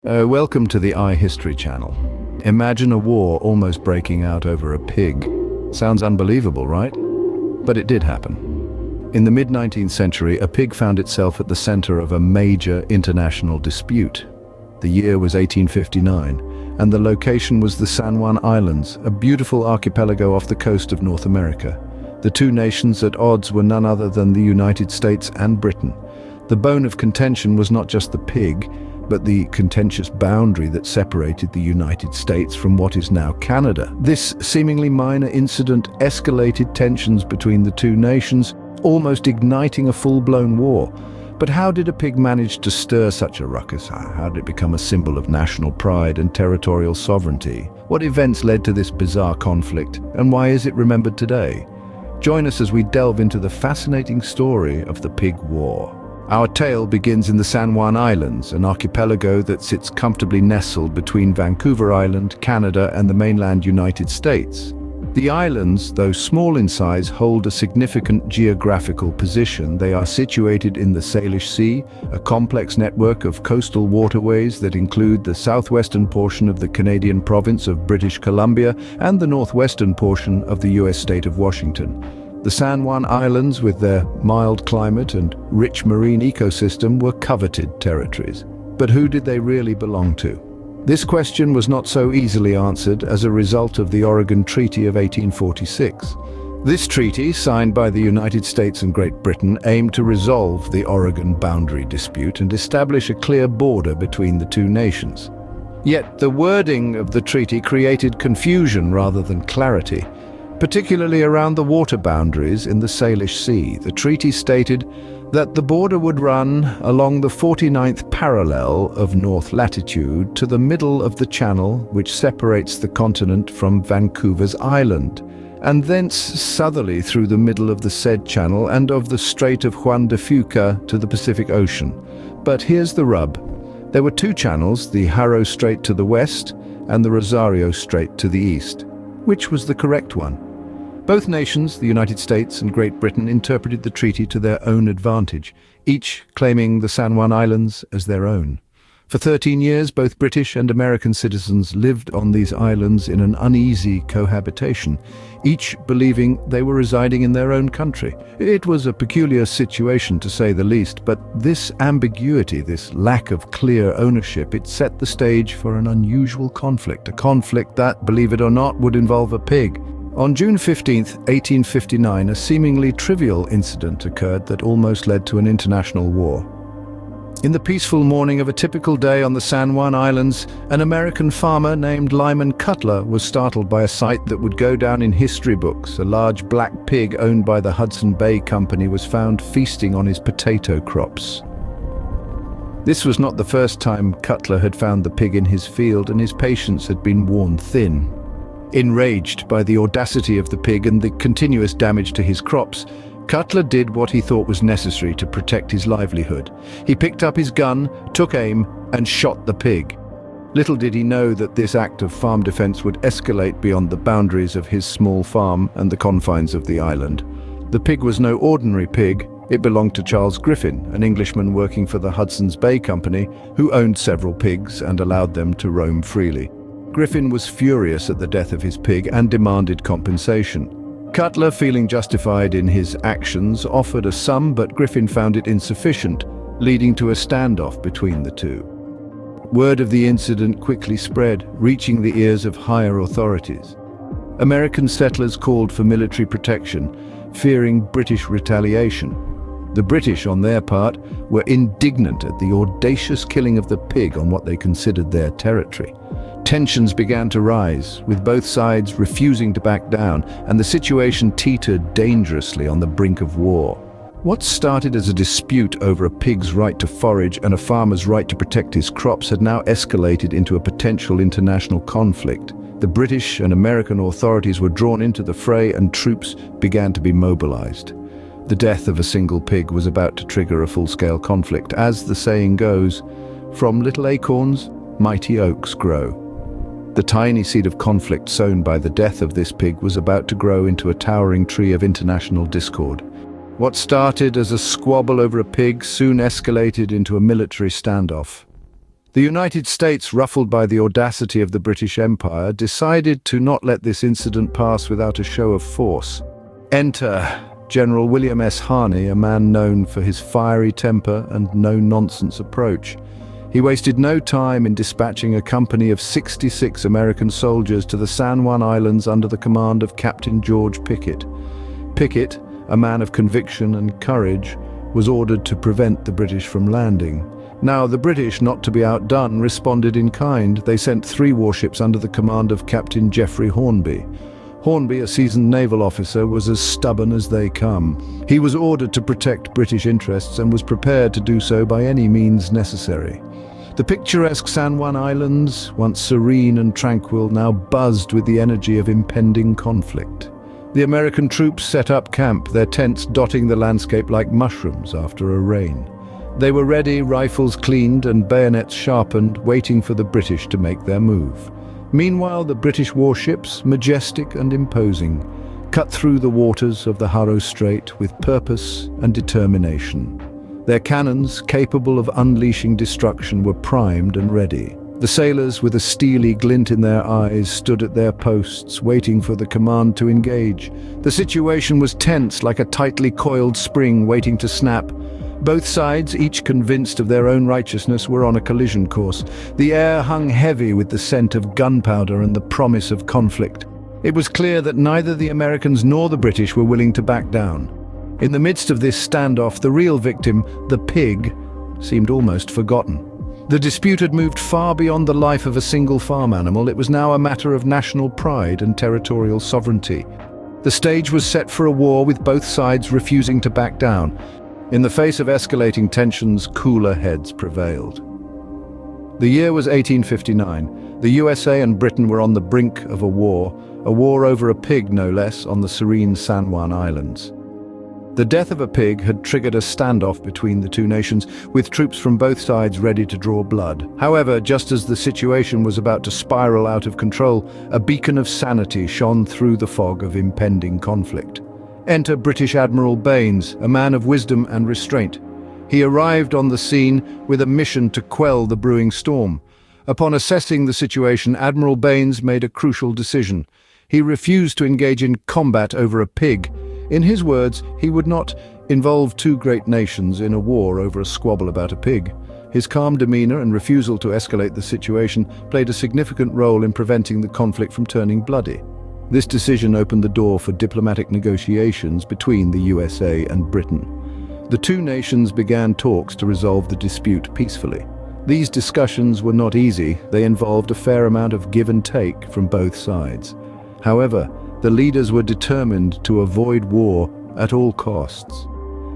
Welcome to the iHistory channel. Imagine a war almost breaking out over a pig. Sounds unbelievable, right? But it did happen. In the mid-19th century, a pig found itself at the center of a major international dispute. The year was 1859, and the location was the San Juan Islands, a beautiful archipelago off the coast of North America. The two nations at odds were none other than the United States and Britain. The bone of contention was not just the pig, but the contentious boundary that separated the United States from what is now Canada. This seemingly minor incident escalated tensions between the two nations, almost igniting a full-blown war. But how did a pig manage to stir such a ruckus? How did it become a symbol of national pride and territorial sovereignty? What events led to this bizarre conflict, and why is it remembered today? Join us as we delve into the fascinating story of the Pig War. Our tale begins in the San Juan Islands, an archipelago that sits comfortably nestled between Vancouver Island, Canada, and the mainland United States. The islands, though small in size, hold a significant geographical position. They are situated in the Salish Sea, a complex network of coastal waterways that include the southwestern portion of the Canadian province of British Columbia and the northwestern portion of the US state of Washington. The San Juan Islands, with their mild climate and rich marine ecosystem, were coveted territories. But who did they really belong to? This question was not so easily answered as a result of the Oregon Treaty of 1846. This treaty, signed by the United States and Great Britain, aimed to resolve the Oregon boundary dispute and establish a clear border between the two nations. Yet the wording of the treaty created confusion rather than clarity, particularly around the water boundaries in the Salish Sea. The treaty stated that the border would run along the 49th parallel of north latitude to the middle of the channel which separates the continent from Vancouver's island, and thence southerly through the middle of the said channel and of the Strait of Juan de Fuca to the Pacific Ocean. But here's the rub. There were two channels, the Haro Strait to the west and the Rosario Strait to the east. Which was the correct one? Both nations, the United States and Great Britain, interpreted the treaty to their own advantage, each claiming the San Juan Islands as their own. For 13 years, both British and American citizens lived on these islands in an uneasy cohabitation, each believing they were residing in their own country. It was a peculiar situation, to say the least, but this ambiguity, this lack of clear ownership, it set the stage for an unusual conflict, a conflict that, believe it or not, would involve a pig. On June 15, 1859, a seemingly trivial incident occurred that almost led to an international war. In the peaceful morning of a typical day on the San Juan Islands, an American farmer named Lyman Cutler was startled by a sight that would go down in history books. A large black pig owned by the Hudson Bay Company was found feasting on his potato crops. This was not the first time Cutler had found the pig in his field, and his patience had been worn thin. Enraged by the audacity of the pig and the continuous damage to his crops, Cutler did what he thought was necessary to protect his livelihood. He picked up his gun, took aim, and shot the pig. Little did he know that this act of farm defense would escalate beyond the boundaries of his small farm and the confines of the island. The pig was no ordinary pig. It belonged to Charles Griffin, an Englishman working for the Hudson's Bay Company, who owned several pigs and allowed them to roam freely. Griffin was furious at the death of his pig and demanded compensation. Cutler, feeling justified in his actions, offered a sum, but Griffin found it insufficient, leading to a standoff between the two. Word of the incident quickly spread, reaching the ears of higher authorities. American settlers called for military protection, fearing British retaliation. The British, on their part, were indignant at the audacious killing of the pig on what they considered their territory. Tensions began to rise, with both sides refusing to back down, and the situation teetered dangerously on the brink of war. What started as a dispute over a pig's right to forage and a farmer's right to protect his crops had now escalated into a potential international conflict. The British and American authorities were drawn into the fray, and troops began to be mobilized. The death of a single pig was about to trigger a full-scale conflict. As the saying goes, from little acorns, mighty oaks grow. The tiny seed of conflict sown by the death of this pig was about to grow into a towering tree of international discord. What started as a squabble over a pig soon escalated into a military standoff. The United States, ruffled by the audacity of the British Empire, decided to not let this incident pass without a show of force. Enter General William S. Harney, a man known for his fiery temper and no-nonsense approach. He wasted no time in dispatching a company of 66 American soldiers to the San Juan Islands under the command of Captain George Pickett. Pickett, a man of conviction and courage, was ordered to prevent the British from landing. Now, the British, not to be outdone, responded in kind. They sent 3 warships under the command of Captain Geoffrey Hornby. Hornby, a seasoned naval officer, was as stubborn as they come. He was ordered to protect British interests and was prepared to do so by any means necessary. The picturesque San Juan Islands, once serene and tranquil, now buzzed with the energy of impending conflict. The American troops set up camp, their tents dotting the landscape like mushrooms after a rain. They were ready, rifles cleaned and bayonets sharpened, waiting for the British to make their move. Meanwhile, the British warships, majestic and imposing, cut through the waters of the Haro Strait with purpose and determination. Their cannons, capable of unleashing destruction, were primed and ready. The sailors, with a steely glint in their eyes, stood at their posts, waiting for the command to engage. The situation was tense, like a tightly coiled spring waiting to snap. Both sides, each convinced of their own righteousness, were on a collision course. The air hung heavy with the scent of gunpowder and the promise of conflict. It was clear that neither the Americans nor the British were willing to back down. In the midst of this standoff, the real victim, the pig, seemed almost forgotten. The dispute had moved far beyond the life of a single farm animal. It was now a matter of national pride and territorial sovereignty. The stage was set for a war, with both sides refusing to back down. In the face of escalating tensions, cooler heads prevailed. The year was 1859. The USA and Britain were on the brink of a war over a pig no less, on the serene San Juan Islands. The death of a pig had triggered a standoff between the two nations, with troops from both sides ready to draw blood. However, just as the situation was about to spiral out of control, a beacon of sanity shone through the fog of impending conflict. Enter British Admiral Baines, a man of wisdom and restraint. He arrived on the scene with a mission to quell the brewing storm. Upon assessing the situation, Admiral Baines made a crucial decision. He refused to engage in combat over a pig. In his words, he would not involve 2 great nations in a war over a squabble about a pig. His calm demeanor and refusal to escalate the situation played a significant role in preventing the conflict from turning bloody. This decision opened the door for diplomatic negotiations between the USA and Britain. The 2 nations began talks to resolve the dispute peacefully. These discussions were not easy. They involved a fair amount of give and take from both sides. However, the leaders were determined to avoid war at all costs.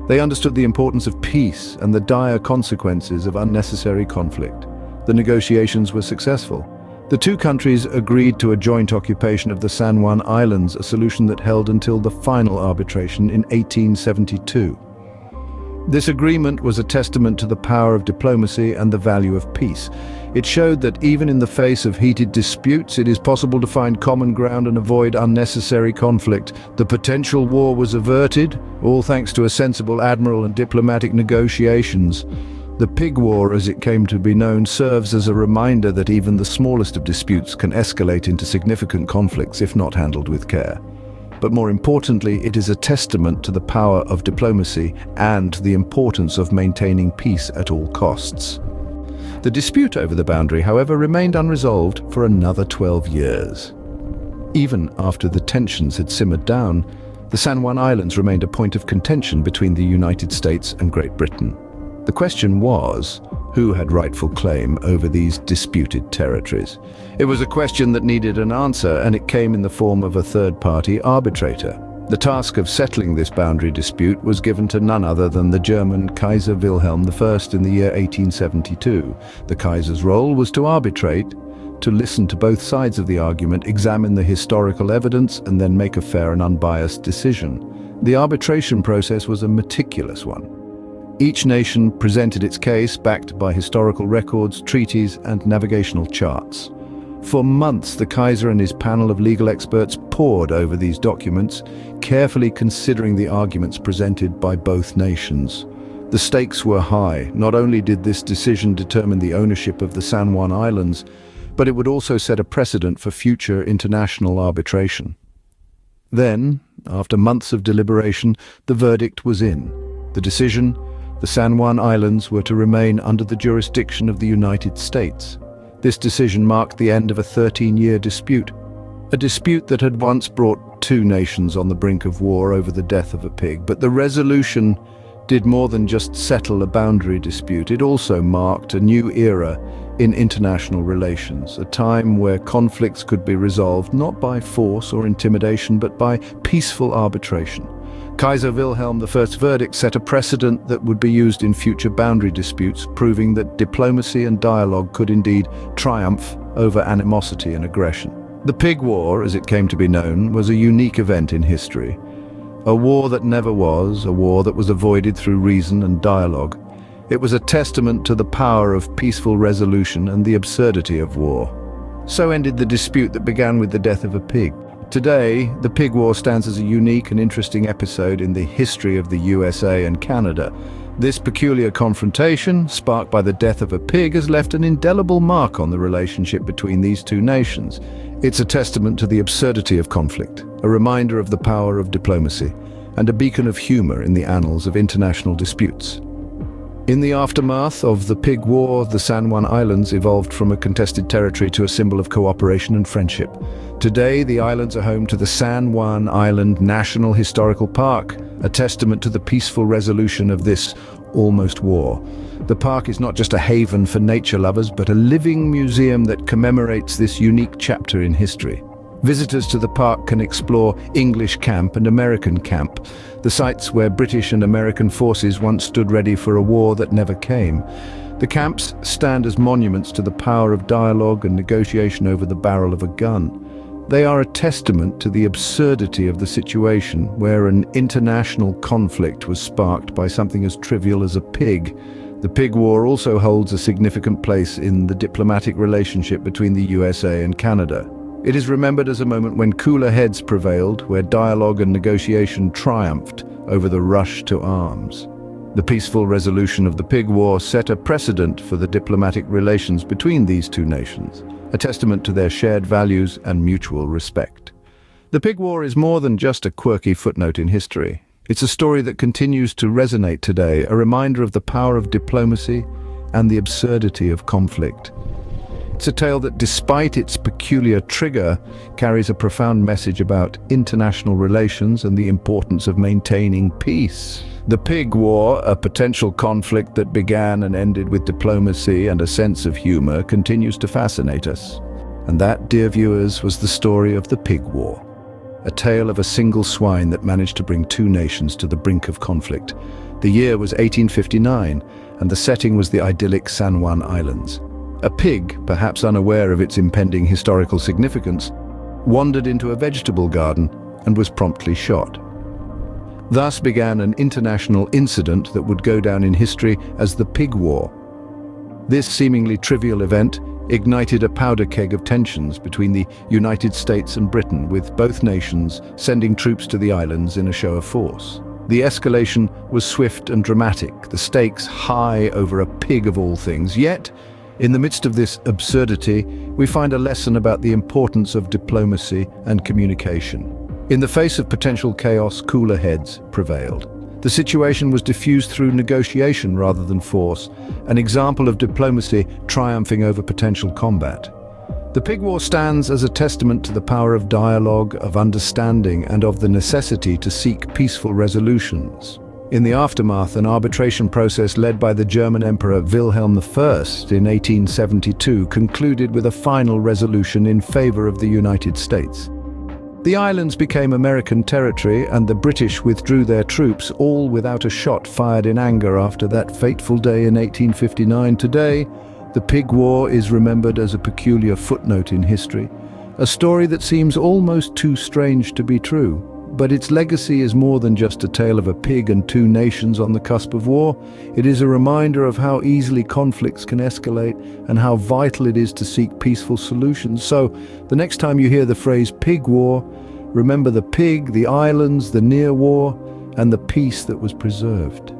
They understood the importance of peace and the dire consequences of unnecessary conflict. The negotiations were successful. The 2 countries agreed to a joint occupation of the San Juan Islands, a solution that held until the final arbitration in 1872. This agreement was a testament to the power of diplomacy and the value of peace. It showed that even in the face of heated disputes, it is possible to find common ground and avoid unnecessary conflict. The potential war was averted, all thanks to a sensible admiral and diplomatic negotiations. The Pig War, as it came to be known, serves as a reminder that even the smallest of disputes can escalate into significant conflicts if not handled with care. But more importantly, it is a testament to the power of diplomacy and the importance of maintaining peace at all costs. The dispute over the boundary, however, remained unresolved for another 12 years. Even after the tensions had simmered down, the San Juan Islands remained a point of contention between the United States and Great Britain. The question was, who had rightful claim over these disputed territories? It was a question that needed an answer, and it came in the form of a third-party arbitrator. The task of settling this boundary dispute was given to none other than the German Kaiser Wilhelm I in the year 1872. The Kaiser's role was to arbitrate, to listen to both sides of the argument, examine the historical evidence, and then make a fair and unbiased decision. The arbitration process was a meticulous one. Each nation presented its case, backed by historical records, treaties, and navigational charts. For months, the Kaiser and his panel of legal experts pored over these documents, carefully considering the arguments presented by both nations. The stakes were high. Not only did this decision determine the ownership of the San Juan Islands, but it would also set a precedent for future international arbitration. Then, after months of deliberation, the verdict was in. The decision: the San Juan Islands were to remain under the jurisdiction of the United States. This decision marked the end of a 13-year dispute, a dispute that had once brought two nations on the brink of war over the death of a pig. But the resolution did more than just settle a boundary dispute. It also marked a new era in international relations, a time where conflicts could be resolved not by force or intimidation, but by peaceful arbitration. Kaiser Wilhelm I's verdict set a precedent that would be used in future boundary disputes, proving that diplomacy and dialogue could indeed triumph over animosity and aggression. The Pig War, as it came to be known, was a unique event in history. A war that never was, a war that was avoided through reason and dialogue. It was a testament to the power of peaceful resolution and the absurdity of war. So ended the dispute that began with the death of a pig. Today, the Pig War stands as a unique and interesting episode in the history of the USA and Canada. This peculiar confrontation, sparked by the death of a pig, has left an indelible mark on the relationship between these two nations. It's a testament to the absurdity of conflict, a reminder of the power of diplomacy, and a beacon of humor in the annals of international disputes. In the aftermath of the Pig War, the San Juan Islands evolved from a contested territory to a symbol of cooperation and friendship. Today, the islands are home to the San Juan Island National Historical Park, a testament to the peaceful resolution of this almost war. The park is not just a haven for nature lovers, but a living museum that commemorates this unique chapter in history. Visitors to the park can explore English Camp and American Camp, the sites where British and American forces once stood ready for a war that never came. The camps stand as monuments to the power of dialogue and negotiation over the barrel of a gun. They are a testament to the absurdity of the situation where an international conflict was sparked by something as trivial as a pig. The Pig War also holds a significant place in the diplomatic relationship between the USA and Canada. It is remembered as a moment when cooler heads prevailed, where dialogue and negotiation triumphed over the rush to arms. The peaceful resolution of the Pig War set a precedent for the diplomatic relations between these two nations, a testament to their shared values and mutual respect. The Pig War is more than just a quirky footnote in history. It's a story that continues to resonate today, a reminder of the power of diplomacy and the absurdity of conflict. It's a tale that, despite its peculiar trigger, carries a profound message about international relations and the importance of maintaining peace. The Pig War, a potential conflict that began and ended with diplomacy and a sense of humor, continues to fascinate us. And that, dear viewers, was the story of the Pig War. A tale of a single swine that managed to bring two nations to the brink of conflict. The year was 1859, and the setting was the idyllic San Juan Islands. A pig, perhaps unaware of its impending historical significance, wandered into a vegetable garden and was promptly shot. Thus began an international incident that would go down in history as the Pig War. This seemingly trivial event ignited a powder keg of tensions between the United States and Britain, with both nations sending troops to the islands in a show of force. The escalation was swift and dramatic, the stakes high over a pig of all things. Yet, in the midst of this absurdity, we find a lesson about the importance of diplomacy and communication. In the face of potential chaos, cooler heads prevailed. The situation was diffused through negotiation rather than force, an example of diplomacy triumphing over potential combat. The Pig War stands as a testament to the power of dialogue, of understanding, and of the necessity to seek peaceful resolutions. In the aftermath, an arbitration process led by the German Emperor Wilhelm I in 1872 concluded with a final resolution in favor of the United States. The islands became American territory, and the British withdrew their troops, all without a shot fired in anger after that fateful day in 1859. Today, the Pig War is remembered as a peculiar footnote in history, a story that seems almost too strange to be true. But its legacy is more than just a tale of a pig and two nations on the cusp of war. It is a reminder of how easily conflicts can escalate and how vital it is to seek peaceful solutions. So, the next time you hear the phrase Pig War, remember the pig, the islands, the near war, and the peace that was preserved.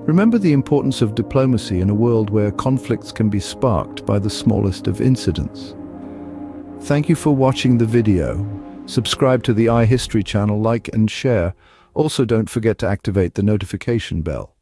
Remember the importance of diplomacy in a world where conflicts can be sparked by the smallest of incidents. Thank you for watching the video. Subscribe to the iHistory channel, like and share. Also, don't forget to activate the notification bell.